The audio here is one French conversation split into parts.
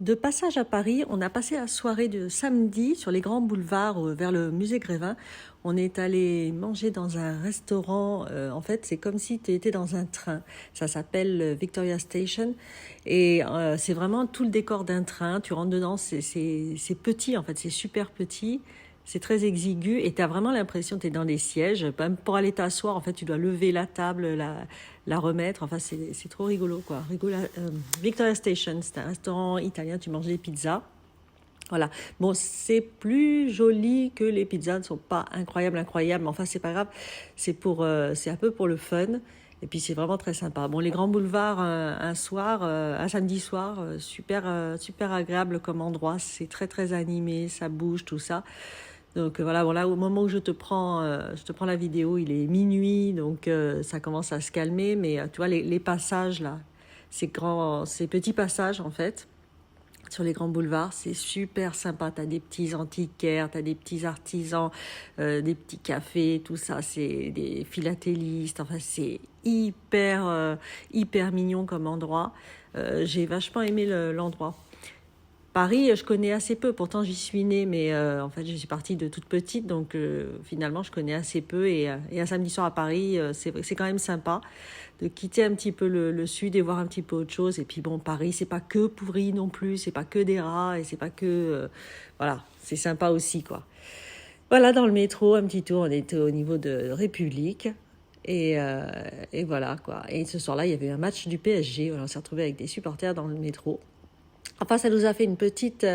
De passage à Paris, on a passé la soirée de samedi sur les grands boulevards vers le musée Grévin. On est allé manger dans un restaurant. En fait, c'est comme si tu étais dans un train. Ça s'appelle Victoria Station. Et c'est vraiment tout le décor d'un train. Tu rentres dedans, c'est petit en fait, c'est super petit. C'est très exigu et tu as vraiment l'impression que tu es dans les sièges. Même pour aller t'asseoir, en fait, tu dois lever la table, la remettre. Enfin, c'est trop rigolo, quoi. Victoria Station, c'est un restaurant italien, tu manges des pizzas. Voilà. Bon, c'est plus joli que les pizzas, ne sont pas incroyables, mais enfin, c'est pas grave. C'est un peu pour le fun. Et puis, c'est vraiment très sympa. Bon, les grands boulevards, un samedi soir, super agréable comme endroit. C'est très, très animé, ça bouge, tout ça. Donc voilà, bon, là, au moment où je te prends la vidéo, il est minuit, donc ça commence à se calmer. Mais tu vois, les passages là, ces petits passages en fait, sur les grands boulevards, c'est super sympa. T'as des petits antiquaires, t'as des petits artisans, des petits cafés, tout ça, c'est des philatélistes. Enfin, c'est hyper mignon comme endroit. J'ai vachement aimé l'endroit. Paris, je connais assez peu, pourtant j'y suis née, mais en fait je suis partie de toute petite, donc finalement je connais assez peu. Et un samedi soir à Paris, c'est quand même sympa de quitter un petit peu le sud et voir un petit peu autre chose. Et puis bon, Paris, c'est pas que pourri non plus, c'est pas que des rats et c'est pas que. Voilà, c'est sympa aussi, quoi. Voilà, dans le métro, un petit tour, on était au niveau de République. Et voilà, quoi. Et ce soir-là, il y avait un match du PSG. Voilà, on s'est retrouvés avec des supporters dans le métro. Enfin, ça nous a fait une petite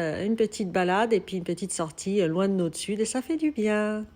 balade et puis une petite sortie loin de notre sud et ça fait du bien.